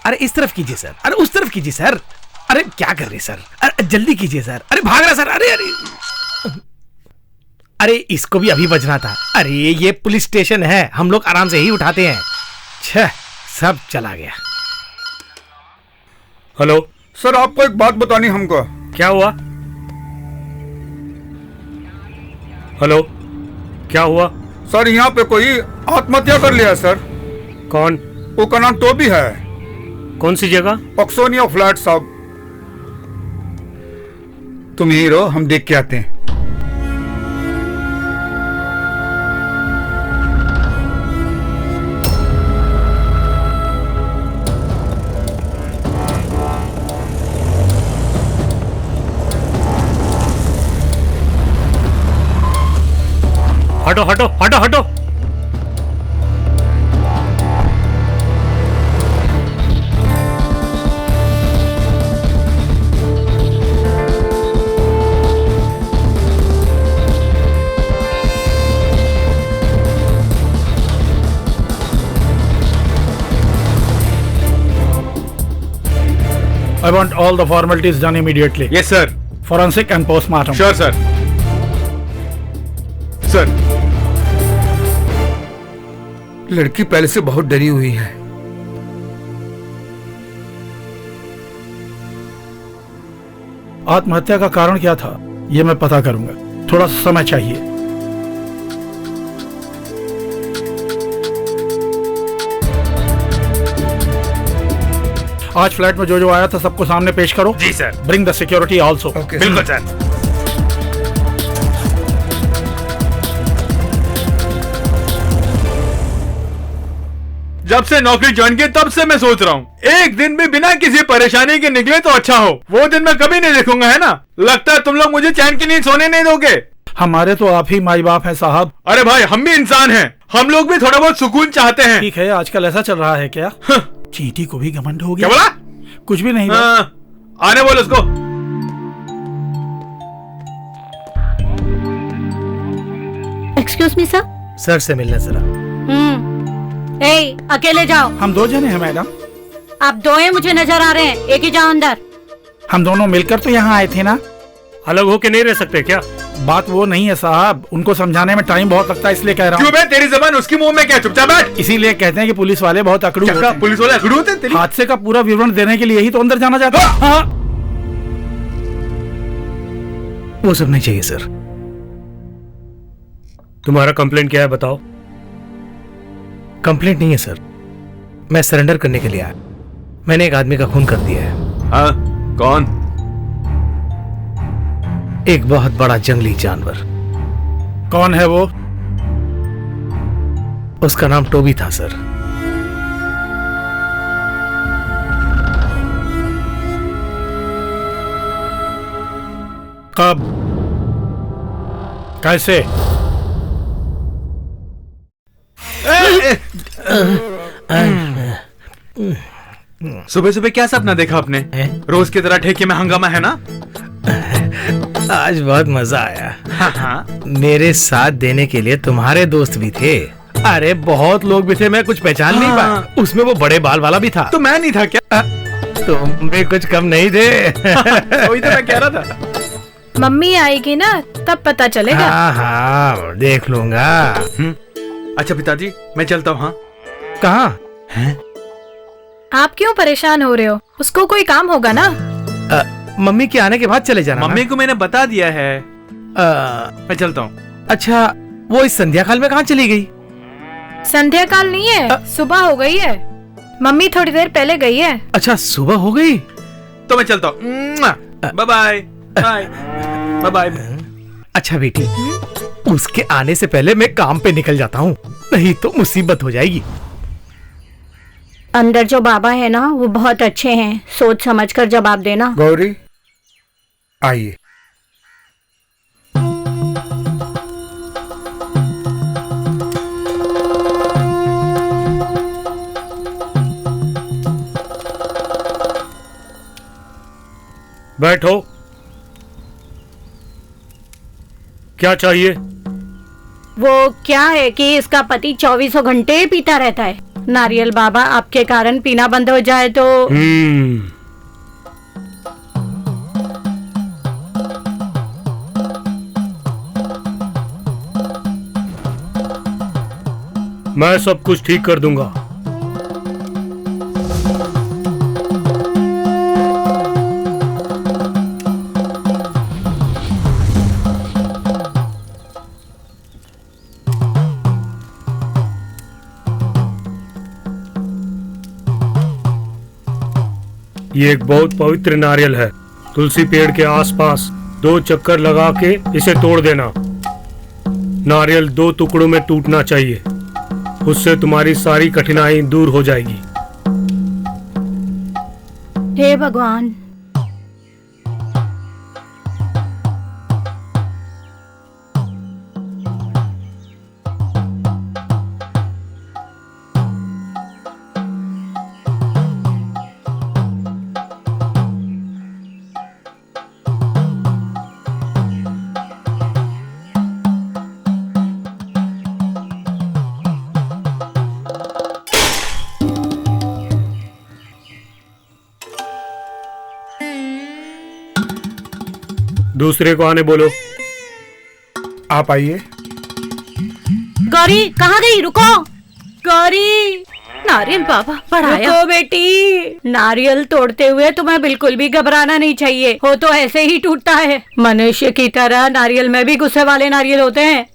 अरे इस तरफ कीजिए सर, अरे उस तरफ कीजिए सर। अरे क्या कर रहे सर, अरे जल्दी कीजिए सर। अरे भाग रहा सर। अरे अरे अरे इसको भी अभी बजना था। अरे ये पुलिस स्टेशन है, हम लोग आराम से ही उठाते हैं। छह, सब चला गया। हेलो सर, आपको एक बात बतानी हमको। क्या हुआ? हेलो क्या हुआ? सर यहाँ पे कोई आत्महत्या कर लिया सर। कौन? वो का नाम टोबी है। कौन सी जगह? ऑक्सोनिया फ्लैट साहब। तुम यहीं रहो, हम देख के आते हैं। हटो हटो हटो हटो। I want all the formalities done immediately. Yes, sir. Forensic and postmortem. Sure, sir. Sir. लड़की पहले से बहुत डरी हुई है। आत्महत्या का कारण क्या था ये मैं पता करूंगा, थोड़ा सा समय चाहिए। आज फ्लैट में जो जो आया था सबको सामने पेश करो। जी sir. Bring the security also. बिल्कुल सर। जब से नौकरी ज्वाइन की तब से मैं सोच रहा हूँ एक दिन भी बिना किसी परेशानी के निकले तो अच्छा हो। वो दिन मैं कभी नहीं देखूंगा, है ना? लगता है तुम लोग मुझे चैन की नींद सोने नहीं दोगे। हमारे तो आप ही माई बाप हैं साहब। अरे भाई, हम भी इंसान हैं, हम लोग भी थोड़ा बहुत सुकून चाहते हैं। ठीक है, आजकल ऐसा चल रहा है क्या? चींटी को भी घमंड हो गया। क्या बोला? कुछ भी नहीं। आने बोल उसको। Excuse me sir. सर से मिलना जरा। ए, अकेले जाओ। हम दो जने हैं मैडम। आप दो हैं, मुझे नजर आ रहे हैं। एक ही जाओ अंदर। हम दोनों मिलकर तो यहाँ आए थे ना। अलग होके नहीं रह सकते क्या? बात वो नहीं है साहब, उनको समझाने में टाइम बहुत लगता है, इसलिए कह रहा हूँ। क्यों बे, तेरी जबान उसकी मुंह में क्या? चुपचाप बैठ। इसीलिए कहते हैं कि पुलिस वाले बहुत अकड़ू होते हैं। पुलिस वाले अकड़ू होते हैं? हादसे का पूरा विवरण देने के लिए ही तो अंदर जाना चाहता है। हाँ। वो सब नहीं चाहिए सर। तुम्हारा कंप्लेंट क्या है बताओ? कंप्लेंट नहीं है सर, मैं सरेंडर करने के लिए आया। मैंने एक आदमी का खून कर दिया है। हाँ, कौन? एक बहुत बड़ा जंगली जानवर। कौन है वो? उसका नाम टोबी था सर। कब? कैसे? सुबह सुबह क्या सपना देखा आपने? रोज की तरह ठेके में हंगामा है ना? आज बहुत मजा आया। हाँ। मेरे साथ देने के लिए तुम्हारे दोस्त भी थे। अरे बहुत लोग भी थे, मैं कुछ पहचान नहीं पाया। उसमें वो बड़े बाल वाला भी था। तो मैं नहीं था क्या? तुम भी कुछ कम नहीं थे। वही तो मैं कह रहा था। मम्मी आएगी ना तब पता चलेगा। हाँ हाँ, देख लूंगा। अच्छा पिताजी, मैं चलता हूँ। हाँ। कहाँ? आप क्यों परेशान हो रहे हो? उसको कोई काम होगा ना। मम्मी के आने के बाद चले जाना। मम्मी को मैंने बता दिया है। मैं चलता हूँ। अच्छा, वो इस संध्या काल में कहाँ चली गई? संध्या काल नहीं है, सुबह हो गई है। मम्मी थोड़ी देर पहले गई है। अच्छा, सुबह हो गई तो मैं चलता हूँ। Bye bye bye bye. अच्छा बेटी, उसके आने से पहले मैं काम पे निकल जाता हूँ, नहीं तो मुसीबत हो जाएगी। अंदर जो बाबा है ना वो बहुत अच्छे हैं, सोच समझ कर जवाब देना। गौरी आइए। बैठो। क्या चाहिए? वो क्या है कि इसका पति 24 घंटे पीता रहता है। नारियल बाबा आपके कारण पीना बंद हो जाए तो। मैं सब कुछ ठीक कर दूंगा। ये एक बहुत पवित्र नारियल है। तुलसी पेड़ के आसपास 2 चक्कर लगा के इसे तोड़ देना। नारियल 2 टुकड़ों में टूटना चाहिए, उससे तुम्हारी सारी कठिनाई दूर हो जाएगी। हे भगवान। दूसरे को आने बोलो। आप आइए। गौरी कहाँ गई? रुको गौरी। नारियल बाबा बढ़ाया। रुको बेटी, नारियल तोड़ते हुए तुम्हें बिल्कुल भी घबराना नहीं चाहिए। हो तो ऐसे ही टूटता है। मनुष्य की तरह नारियल में भी गुस्से वाले नारियल होते हैं।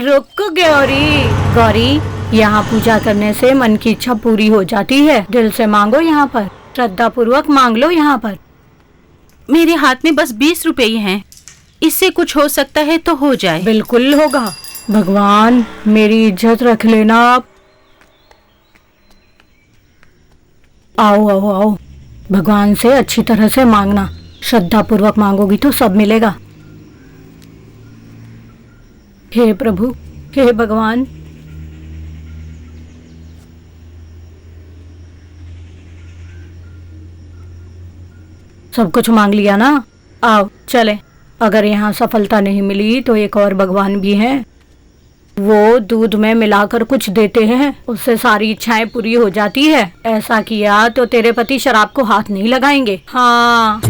रुक गौरी। गौरी, यहाँ पूजा करने से मन की इच्छा पूरी हो जाती है। दिल से मांगो, यहाँ पर श्रद्धा पूर्वक मांग लो। यहाँ पर मेरे हाथ में बस 20 रुपए ही हैं। इससे कुछ हो सकता है तो हो जाए। बिल्कुल होगा। भगवान मेरी इज्जत रख लेना आप। आओ आओ आओ। भगवान से अच्छी तरह से मांगना। श्रद्धा पूर्वक मांगोगी तो सब मिलेगा। हे प्रभु, हे भगवान। सब कुछ मांग लिया ना? आओ चले। अगर यहाँ सफलता नहीं मिली तो एक और भगवान भी हैं। वो दूध में मिलाकर कुछ देते हैं, उससे सारी इच्छाएं पूरी हो जाती है। ऐसा किया तो तेरे पति शराब को हाथ नहीं लगाएंगे। हाँ।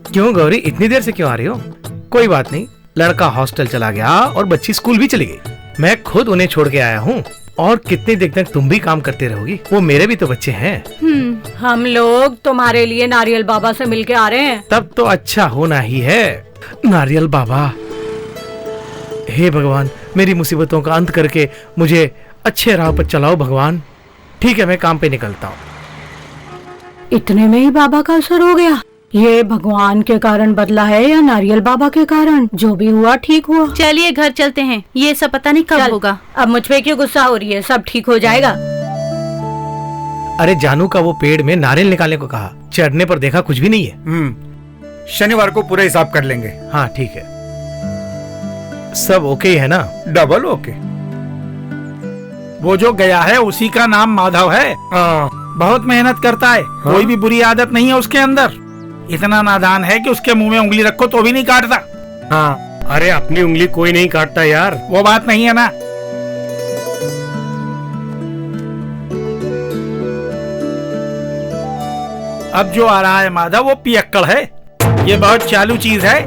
क्यों गौरी, इतनी देर से क्यों आ रही हो? कोई बात नहीं, लड़का हॉस्टल चला गया और बच्ची स्कूल भी चली गई। मैं खुद उन्हें छोड़ के आया हूँ। और कितनी देर तक तुम भी काम करते रहोगी? वो मेरे भी तो बच्चे हैं। हम लोग तुम्हारे लिए नारियल बाबा से मिलके आ रहे हैं। तब तो अच्छा होना ही है। नारियल बाबा, हे भगवान, मेरी मुसीबतों का अंत करके मुझे अच्छे राह पर चलाओ भगवान। ठीक है, मैं काम पे निकलता हूँ। इतने में ही बाबा का असर हो गया। ये भगवान के कारण बदला है या नारियल बाबा के कारण? जो भी हुआ ठीक हुआ। चलिए घर चलते हैं। ये सब पता नहीं कब होगा। अब मुझ पे क्यों गुस्सा हो रही है? सब ठीक हो जाएगा। अरे जानू का वो पेड़ में नारियल निकालने को कहा, चढ़ने पर देखा कुछ भी नहीं है। शनिवार को पूरा हिसाब कर लेंगे। हाँ ठीक है। सब ओके है ना? Double okay. वो जो गया है उसी का नाम माधव है। हाँ। बहुत मेहनत करता है। कोई भी बुरी आदत नहीं है उसके अंदर। इतना नादान है कि उसके मुंह में उंगली रखो तो भी नहीं काटता। हाँ, अरे अपनी उंगली कोई नहीं काटता यार। वो बात नहीं है ना। अब जो आ रहा है माधव वो पियक्कड़ है। ये बहुत चालू चीज है।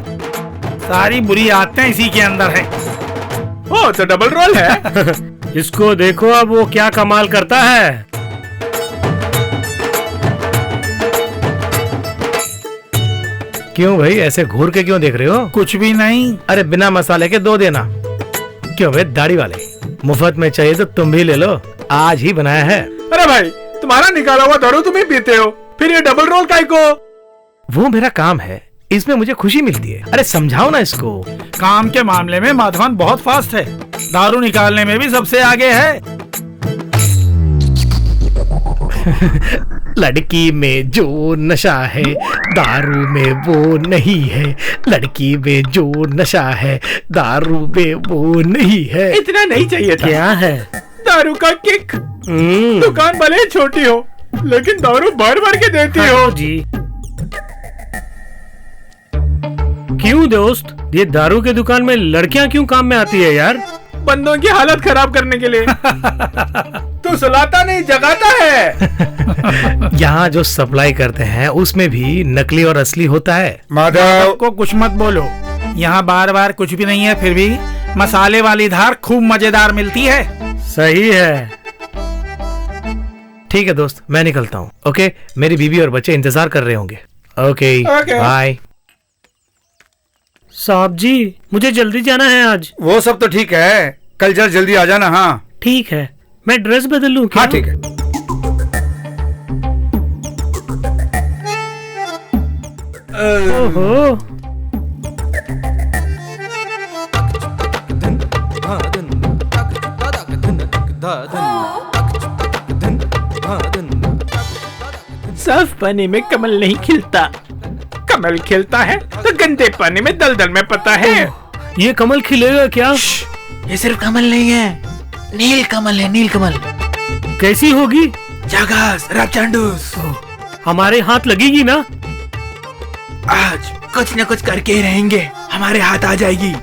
सारी बुरी आदतें इसी के अंदर है। ओ तो डबल रोल है। इसको देखो, अब वो क्या कमाल करता है। क्यों भाई, ऐसे घूर के क्यों देख रहे हो? कुछ भी नहीं। अरे बिना मसाले के 2 देना। क्यों भाई दाढ़ी वाले, मुफ्त में चाहिए तो तुम भी ले लो, आज ही बनाया है। अरे भाई, तुम्हारा निकाला हुआ दारू तुम ही पीते हो, फिर ये डबल रोल काहे को? वो मेरा काम है, इसमें मुझे खुशी मिलती है। अरे समझाओ ना इसको। काम के मामले में माधवन बहुत फास्ट है। दारू निकालने में भी सबसे आगे है। लड़की में जो नशा है दारू में वो नहीं है। लड़की में जो नशा है दारू में वो नहीं है। इतना नहीं चाहिए था। क्या है? दारू का किक। दुकान भले ही छोटी हो लेकिन दारू भर भर के देती हो जी। क्यों दोस्त, ये दारू के दुकान में लड़कियां क्यों काम में आती है यार? बंदों की हालत खराब करने के लिए। तू सुलाता नहीं, जगाता है। यहाँ जो सप्लाई करते हैं उसमें भी नकली और असली होता है। माधव, को कुछ मत बोलो, यहाँ बार बार कुछ भी नहीं है, फिर भी मसाले वाली धार खूब मजेदार मिलती है। सही है। ठीक है दोस्त, मैं निकलता हूँ। ओके, मेरी बीवी और बच्चे इंतजार कर रहे होंगे। Okay bye. साहब जी, मुझे जल्दी जाना है आज। वो सब तो ठीक है, कल जल्दी आ जाना। हाँ ठीक है, मैं ड्रेस बदल लूं क्या? हाँ ठीक है। ओहो, साफ पानी में कमल नहीं खिलता, कमल खिलता है तो गंदे पानी में दलदल में पता है। ये कमल खिलेगा क्या? ये सिर्फ कमल नहीं है, नील कमल है, नील कमल। कैसी होगी? जागास रापचांडूस, हमारे हाथ लगेगी ना? आज कुछ न कुछ करके ही रहेंगे, हमारे हाथ आ जाएगी।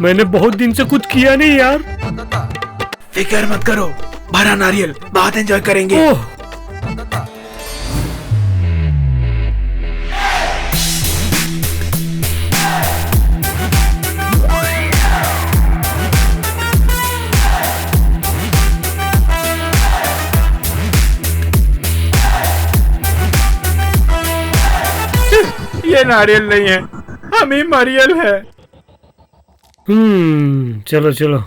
मैंने बहुत दिन से कुछ किया नहीं यार। फिक्र मत करो, भरा नारियल, बहुत एंजॉय करेंगे। ओह, ये नारियल नहीं है, हम ही मरियल है। चलो चलो।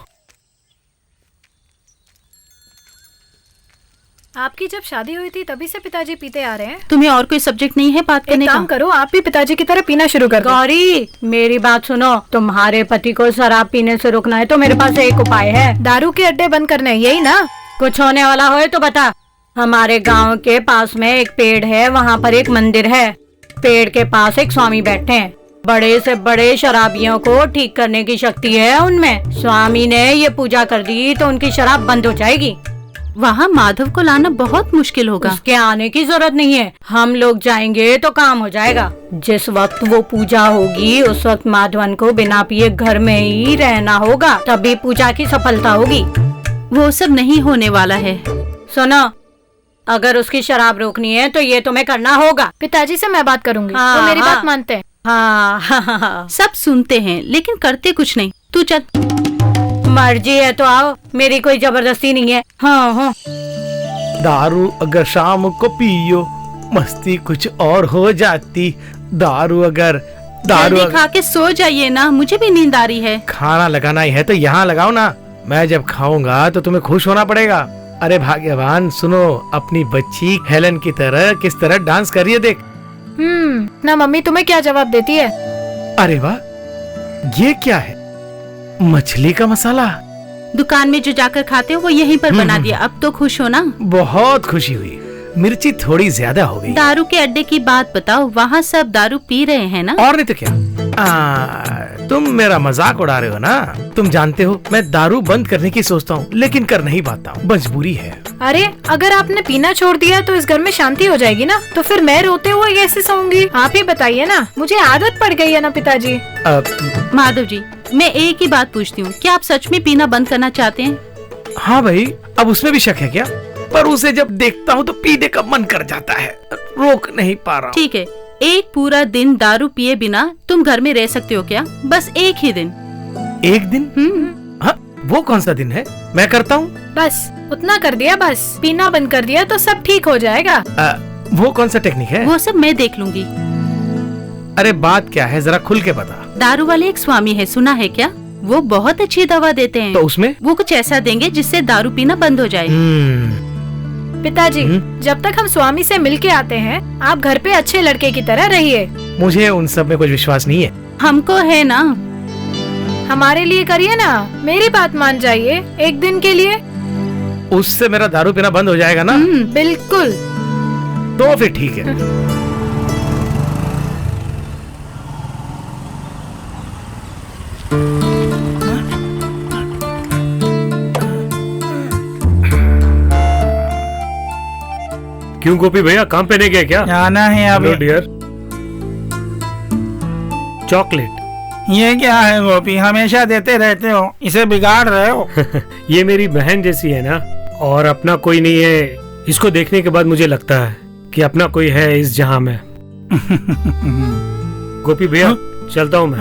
आपकी जब शादी हुई थी तभी से पिताजी पीते आ रहे हैं। तुम्हें और कोई सब्जेक्ट नहीं है बात एक करने काम का? करो, आप भी पिताजी की तरह पीना शुरू कर दो। गौरी, मेरी बात सुनो, तुम्हारे पति को शराब पीने से रोकना है तो मेरे पास एक उपाय है। दारू के अड्डे बंद करने हैं, यही ना? कुछ होने वाला हो तो बता। हमारे गांव के पास में एक पेड़ है, वहाँ पर एक मंदिर है। पेड़ के पास एक स्वामी बैठे हैं, बड़े से बड़े शराबियों को ठीक करने की शक्ति है उनमें। स्वामी ने ये पूजा कर दी तो उनकी शराब बंद हो जाएगी। वहाँ माधव को लाना बहुत मुश्किल होगा। उसके आने की जरूरत नहीं है, हम लोग जाएंगे तो काम हो जाएगा। जिस वक्त वो पूजा होगी उस वक्त माधवन को बिना पिए घर में ही रहना होगा, तभी पूजा की सफलता होगी। वो सब नहीं होने वाला है। सुनो, अगर उसकी शराब रोकनी है तो ये तुम्हें करना होगा। पिताजी से मैं बात करूंगी, हाँ, वो मेरी हाँ। बात मानते हैं। हाँ, सब सुनते हैं लेकिन करते कुछ नहीं। तू चल। मर्जी है तो आओ, मेरी कोई जबरदस्ती नहीं है। हाँ हाँ। दारू अगर शाम को पियो मस्ती कुछ और हो जाती। दारू जल्दी खा के सो जाइए ना, मुझे भी नींद आ रही है। खाना लगाना ही है तो यहाँ लगाओ ना। मैं जब खाऊंगा तो तुम्हें खुश होना पड़ेगा। अरे भाग्यवान, सुनो, अपनी बच्ची हेलन की तरह किस तरह डांस कर रही है, देख। ना मम्मी तुम्हें क्या जवाब देती है? अरे वाह, ये क्या है? मछली का मसाला। दुकान में जो जाकर खाते हो वो यहीं पर बना दिया। अब तो खुश हो ना? बहुत खुशी हुई, मिर्ची थोड़ी ज्यादा हो गई। दारू के अड्डे की बात बताओ, वहाँ सब दारू पी रहे हैं ना? और नहीं तो क्या। तुम मेरा मजाक उड़ा रहे हो ना। तुम जानते हो मैं दारू बंद करने की सोचता हूँ लेकिन कर नहीं पाता हूँ, मजबूरी है। अरे अगर आपने पीना छोड़ दिया तो इस घर में शांति हो जाएगी ना, तो फिर मैं रोते हुए कैसे सोऊंगी? आप ही बताइए ना, मुझे आदत पड़ गई है ना पिताजी। माधव जी, मैं एक ही बात पूछती हूँ, क्या आप सच में पीना बंद करना चाहते हैं? हाँ भाई, अब उसमें भी शक है क्या? पर उसे जब देखता हूँ तो पीने का मन कर जाता है, रोक नहीं पा रहा। ठीक है, एक पूरा दिन दारू पिए बिना तुम घर में रह सकते हो क्या? बस एक ही दिन। एक दिन? हाँ, वो कौन सा दिन है? मैं करता हूँ। बस उतना कर दिया, बस पीना बंद कर दिया तो सब ठीक हो जाएगा। वो कौन सा टेक्निक है? वो सब मैं देख लूंगी। अरे बात क्या है, जरा खुल के बता। दारू वाले एक स्वामी है, सुना है क्या? वो बहुत अच्छी दवा देते हैं। तो उसमें वो कुछ ऐसा देंगे जिससे दारू पीना बंद हो जाए। पिताजी, जब तक हम स्वामी से मिल के आते हैं आप घर पे अच्छे लड़के की तरह रहिए। मुझे उन सब में कुछ विश्वास नहीं है। हमको है ना। हमारे लिए करिए ना, मेरी बात मान जाइए एक दिन के लिए। उससे मेरा दारू पीना बंद हो जाएगा ना? बिल्कुल। तो फिर ठीक है। क्यों गोपी भैया, काम पे नहीं गए क्या? जाना है अब। Hello dear. चॉकलेट। ये क्या है गोपी, हमेशा देते रहते हो, इसे बिगाड़ रहे हो। ये मेरी बहन जैसी है ना, और अपना कोई नहीं है। इसको देखने के बाद मुझे लगता है कि अपना कोई है इस जहां में। गोपी भैया चलता हूँ मैं।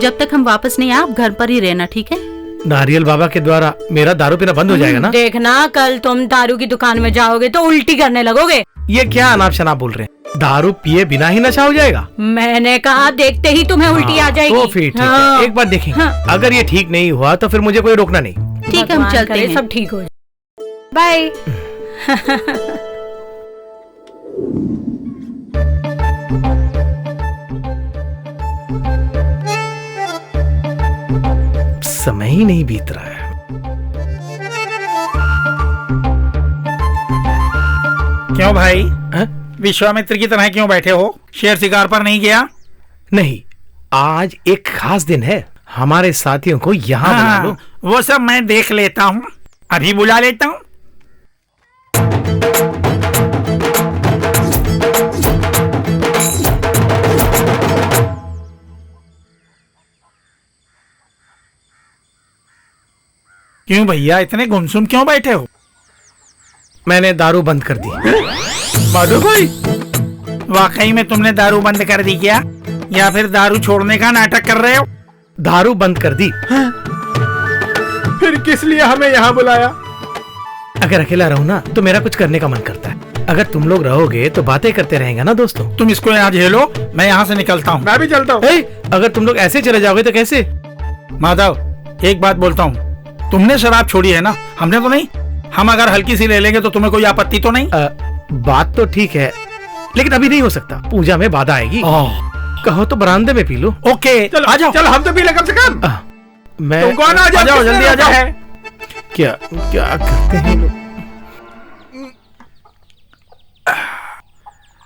जब तक हम वापस नहीं आए आप घर पर ही रहना, ठीक है? नारियल बाबा के द्वारा मेरा दारू पीना बंद हो जाएगा ना? देखना कल तुम दारू की दुकान में जाओगे तो उल्टी करने लगोगे। ये क्या अनाप शनाप बोल रहे हैं? दारू पिए बिना ही नशा हो जाएगा? मैंने कहा देखते ही तुम्हें उल्टी आ जाएगी। तो फिर ठीक हाँ। है, एक बार देखेंगे। हाँ। अगर ये ठीक नहीं हुआ तो फिर मुझे कोई रोकना नहीं। ठीक है, हम भगवान चलते करे हैं। सब ठीक हो जाए। बाय। समय ही नहीं बीत रहा है। क्यों भाई, हाँ? विश्वामित्र की तरह क्यों बैठे हो? शेर शिकार पर नहीं गया? नहीं, आज एक खास दिन है। हमारे साथियों को यहाँ बुला लो। वो सब मैं देख लेता हूँ, अभी बुला लेता हूँ। क्यों भैया इतने गुमसुम क्यों बैठे हो? मैंने दारू बंद कर दी। माधव भाई, वाकई में तुमने दारू बंद कर दी क्या, या फिर दारू छोड़ने का नाटक कर रहे हो? दारू बंद कर दी। फिर किस लिए हमें यहाँ बुलाया? अगर अकेला रहूं ना तो मेरा कुछ करने का मन करता है। अगर तुम लोग रहोगे तो बातें करते रहेंगे ना दोस्तों। तुम इसको यहाँ झेलो, मैं यहाँ से निकलता हूँ। मैं भी चलता हूँ। अगर तुम लोग ऐसे चले जाओगे तो कैसे? माधव, एक बात बोलता हूँ, तुमने शराब छोड़ी है ना, हमने तो नहीं। हम अगर हल्की सी ले लेंगे तो तुम्हें कोई आपत्ति तो नहीं? बात तो ठीक है, लेकिन अभी नहीं हो सकता। पूजा में बाधा आएगी। कहो तो बरामदे में पी लो। ओके, चलो आ जाओ। चलो, हम तो पी ले कम से कम। मैं तुम कौन? आ जाओ जल्दी आ जाओ। क्या क्या करते हैं लोग?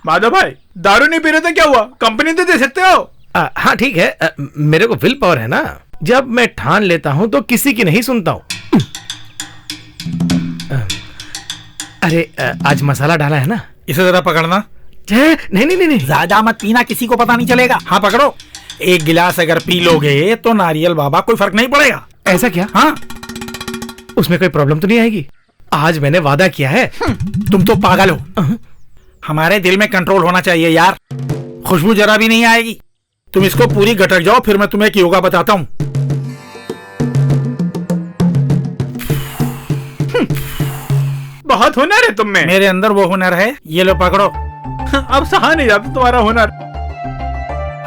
माधव भाई, दारू नहीं पी रहे तो क्या हुआ? कंपनी तो दे सकते हो। हाँ ठीक है, मेरे को विल पावर है ना। जब मैं ठान लेता हूँ तो किसी की नहीं सुनता हूँ। अरे आज मसाला डाला है ना? इसे जरा पकड़ना। नहीं नहीं नहीं, ज्यादा मत पीना, किसी को पता नहीं चलेगा। हाँ पकड़ो। एक गिलास अगर पी लोगे तो नारियल बाबा कोई फर्क नहीं पड़ेगा। ऐसा क्या? हाँ, उसमें कोई प्रॉब्लम तो नहीं आएगी? आज मैंने वादा किया है। तुम तो पागल हो। हमारे दिल में कंट्रोल होना चाहिए यार। खुशबू जरा भी नहीं आएगी। तुम इसको पूरी गटक जाओ, फिर मैं तुम्हें एक योगा बताता हूँ। बहुत हुनर है तुम में। मेरे अंदर वो हुनर है। ये लो पकड़ो। अब सहा नहीं जाता तुम्हारा हुनर।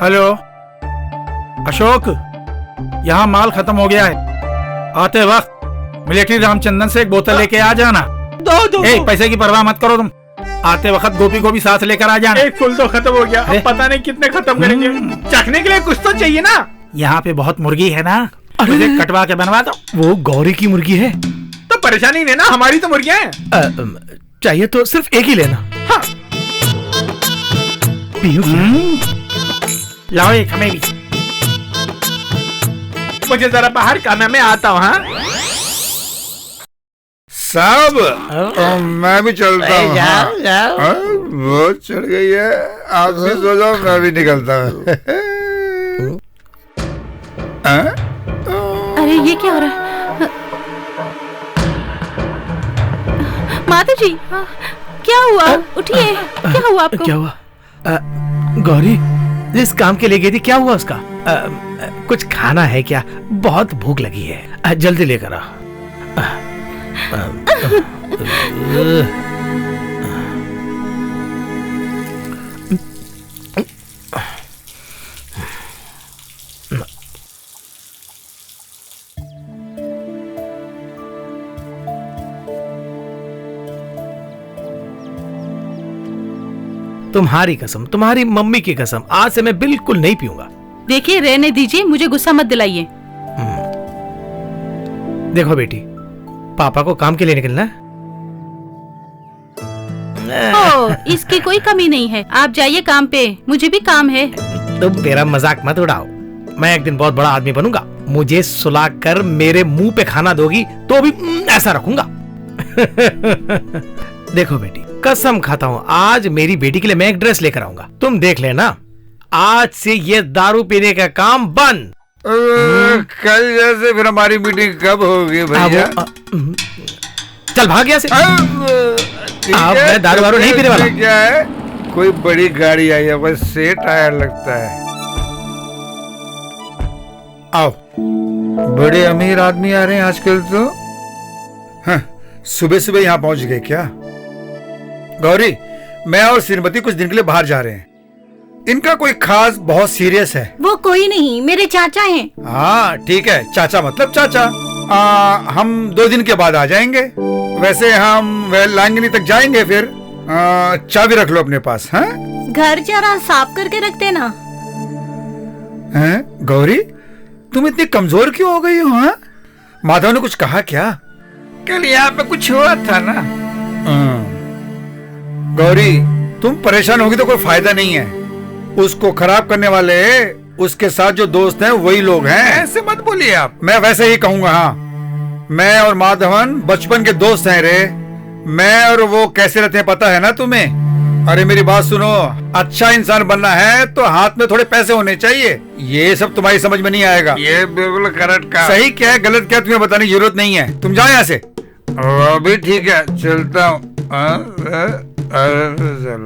हेलो अशोक, यहाँ माल खत्म हो गया है। आते वक्त मिलिट्री रामचंदन से एक बोतल लेके आ जाना। दो पैसे की परवाह मत करो तुम। आते वक्त गोपी को भी साथ लेकर आ जाना। एक फुल तो खत्म हो गया, अब पता नहीं कितने खत्म करेंगे। चखने के लिए कुछ तो चाहिए ना। यहाँ पे बहुत मुर्गी है ना, मुझे कटवा के बनवा दो। वो गौरी की मुर्गी है तो परेशानी नहीं ना, हमारी तो मुर्गियां हैं। चाहिए तो सिर्फ एक ही लेना। हाँ। पियो लाओ एक हमें भी। मुझे जरा बाहर करना, मैं आता हूँ। हाँ साहब, मैं भी चलता हूँ। हाँ, बहुत चढ़ गई है। आप भी सो जाओ, मैं भी निकलता हूँ। अरे ये क्या हो रहा है? माता जी, क्या हुआ? उठिए, क्या हुआ आपको? क्या हुआ? गौरी जिस काम के लिए गई थी, क्या हुआ उसका? कुछ खाना है क्या? बहुत भूख लगी है, जल्दी लेकर आ। तुम्हारी कसम, तुम्हारी मम्मी की कसम, आज से मैं बिल्कुल नहीं पीऊंगा। देखिए, रहने दीजिए, मुझे गुस्सा मत दिलाइए। देखो बेटी, पापा को काम के लिए निकलना है। ओह, इसकी कोई कमी नहीं है। आप जाइए काम पे, मुझे भी काम है। तुम मेरा मजाक मत उड़ाओ। मैं एक दिन बहुत बड़ा आदमी बनूंगा। मुझे सुलाकर मेरे मुंह पे खाना दोगी तो भी ऐसा रखूंगा। देखो बेटी, कसम खाता हूँ आज मेरी बेटी के लिए मैं एक ड्रेस लेकर आऊंगा, तुम देख लेना। आज से ये दारू पीने का काम बंद। कल जैसे फिर हमारी मीटिंग कब होगी भैया? चल भाग यहाँ से। अब मैं दारू वारू नहीं पीने वाला। क्या है, कोई बड़ी गाड़ी आई है, बस से टायर लगता है। आओ, बड़े अमीर आदमी आ रहे हैं आजकल तो। हाँ, सुबह सुबह यहाँ पहुंच गए क्या? गौरी, मैं और श्रीमती कुछ दिन के लिए बाहर जा रहे हैं। इनका कोई खास बहुत सीरियस है? वो कोई नहीं, मेरे चाचा हैं। हाँ ठीक है, चाचा मतलब चाचा। हम 2 दिन के बाद आ जाएंगे। वैसे हम लांगनी तक जाएंगे, फिर चाबी रख लो अपने पास। हाँ, घर जरा साफ करके रख देना। गौरी, तुम इतनी कमजोर क्यों हो गई हो? हाँ, माधव ने कुछ कहा क्या? कल यहाँ पे कुछ हुआ था ना। गौरी, तुम परेशान होगी तो कोई फायदा नहीं है। उसको खराब करने वाले उसके साथ जो दोस्त हैं वही लोग हैं। ऐसे मत बोलिए आप। मैं वैसे ही कहूंगा। हाँ, मैं और माधवन बचपन के दोस्त हैं रे। मैं और वो कैसे रहते हैं पता है ना तुम्हें? अरे मेरी बात सुनो, अच्छा इंसान बनना है तो हाथ में थोड़े पैसे होने चाहिए। ये सब तुम्हारी समझ में नहीं आएगा। ये बिल्कुल करेक्ट का। सही क्या है गलत क्या तुम्हें बताने की जरूरत नहीं है। तुम जाओ यहाँ से। अभी ठीक है, चलता हूँ।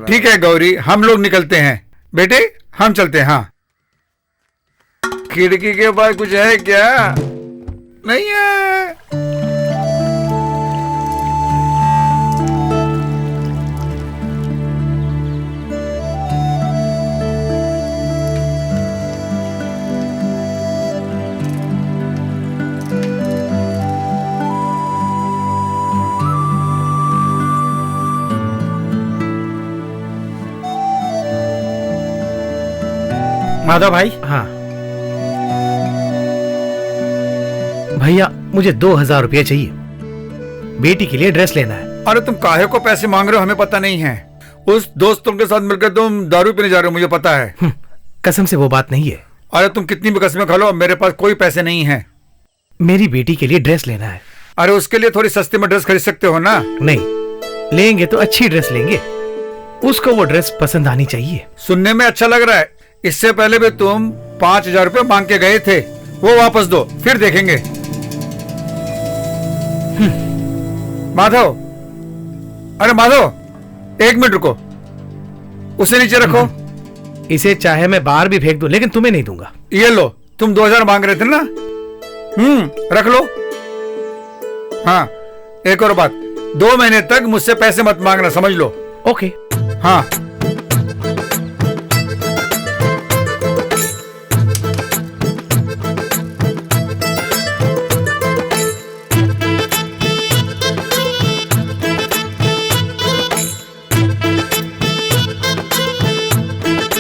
ठीक है गौरी, हम लोग निकलते हैं। बेटे हम चलते हैं। हाँ, खिड़की के पास कुछ है क्या? नहीं है। माधव भाई। हाँ भैया, मुझे 2000 रुपये चाहिए, बेटी के लिए ड्रेस लेना है। अरे तुम काहे को पैसे मांग रहे हो, हमें पता नहीं है। उस दोस्तों के साथ मिलकर तुम दारू पीने जा रहे हो, मुझे पता है। कसम से वो बात नहीं है। अरे तुम कितनी भी कसमें खा लो, मेरे पास कोई पैसे नहीं है। मेरी बेटी के लिए ड्रेस लेना है। अरे उसके लिए थोड़ी सस्ते में ड्रेस खरीद सकते हो ना? नहीं, लेंगे तो अच्छी ड्रेस लेंगे, उसको वो ड्रेस पसंद आनी चाहिए। सुनने में अच्छा लग रहा है। इससे पहले भी तुम 5000 रुपये मांग के गए थे, वो वापस दो, फिर देखेंगे। माधव, अरे माधव, 1 मिनट रुको, उसे नीचे रखो। इसे चाहे मैं बाहर भी फेंक दूं, लेकिन तुम्हें नहीं दूंगा। ये लो, तुम 2000 मांग रहे थे ना? रख लो। हाँ, एक और बात, 2 महीने तक मुझसे पैसे मत मांगना, समझ लो। ओके। हाँ,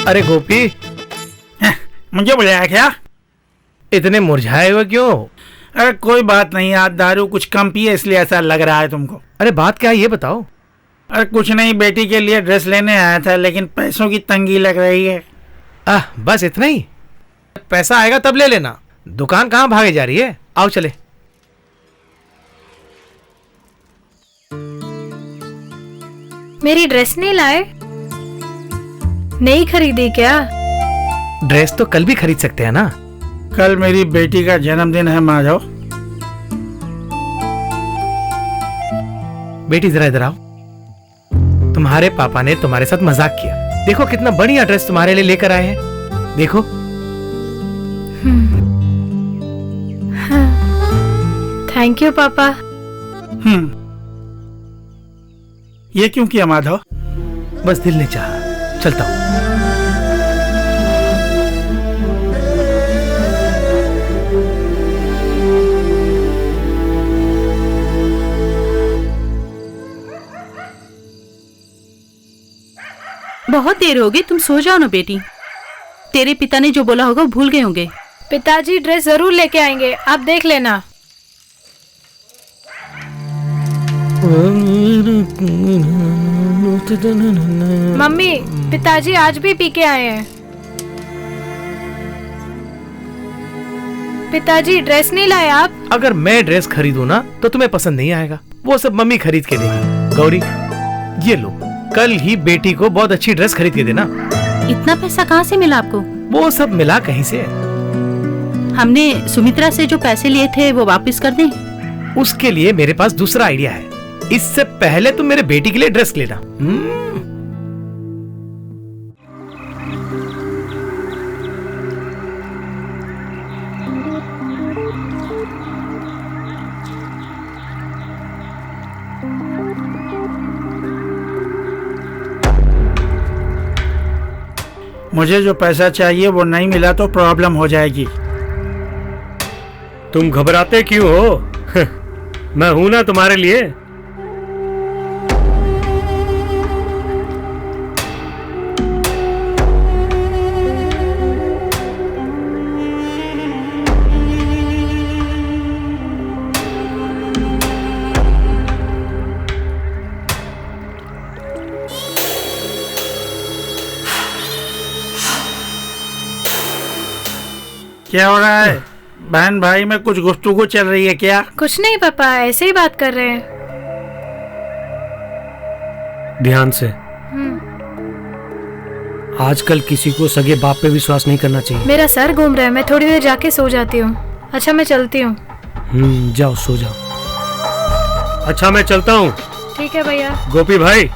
अरे गोपी, मुझे बुलाया क्या? इतने मुरझाए हुए क्यों? अरे कोई बात नहीं, आज दारू कुछ कम पिए इसलिए ऐसा लग रहा है तुमको। अरे बात क्या है ये बताओ। अरे कुछ नहीं, बेटी के लिए ड्रेस लेने आया था, लेकिन पैसों की तंगी लग रही है। बस इतना ही? पैसा आएगा तब ले लेना, दुकान कहाँ भागे जा रही है। आओ चले। मेरी ड्रेस नहीं लाए? नहीं खरीदी क्या? ड्रेस तो कल भी खरीद सकते हैं ना। कल मेरी बेटी का जन्मदिन है माधव। बेटी जरा इधर आओ। तुम्हारे पापा ने तुम्हारे साथ मजाक किया, देखो कितना बढ़िया ड्रेस तुम्हारे लिए लेकर आए हैं, देखो। थैंक यू पापा। ये क्यों किया माधव? बस दिल ने चाहा, चलता हूं। बहुत देर हो गई, तुम सो जाओ ना बेटी। तेरे पिता ने जो बोला होगा वो भूल गए होंगे। पिताजी ड्रेस जरूर लेके आएंगे, आप देख लेना। मम्मी, पिताजी आज भी पी के आए हैं। पिताजी ड्रेस नहीं लाए आप? अगर मैं ड्रेस खरीदूं ना तो तुम्हें पसंद नहीं आएगा, वो सब मम्मी खरीद के देगी। गौरी, ये लो, कल ही बेटी को बहुत अच्छी ड्रेस खरीद के देना। इतना पैसा कहाँ से मिला आपको? वो सब मिला कहीं से। हमने सुमित्रा से जो पैसे लिए थे वो वापस कर दें? उसके लिए मेरे पास दूसरा आइडिया है। इससे पहले तुम मेरे बेटी के लिए ड्रेस लेना। मुझे जो पैसा चाहिए वो नहीं मिला तो प्रॉब्लम हो जाएगी। तुम घबराते क्यों हो? मैं हूं ना तुम्हारे लिए। क्या हो रहा है? बहन भाई में कुछ गुफ्तगू चल रही है क्या? कुछ नहीं पापा, ऐसे ही बात कर रहे हैं। ध्यान से। आजकल किसी को सगे बाप पे विश्वास नहीं करना चाहिए। मेरा सर घूम रहा है, मैं थोड़ी देर जाके सो जाती हूँ। अच्छा मैं चलती हूँ। जाओ सो जाओ। अच्छा मैं चलता हूँ। ठीक है भैया। गोपी भाई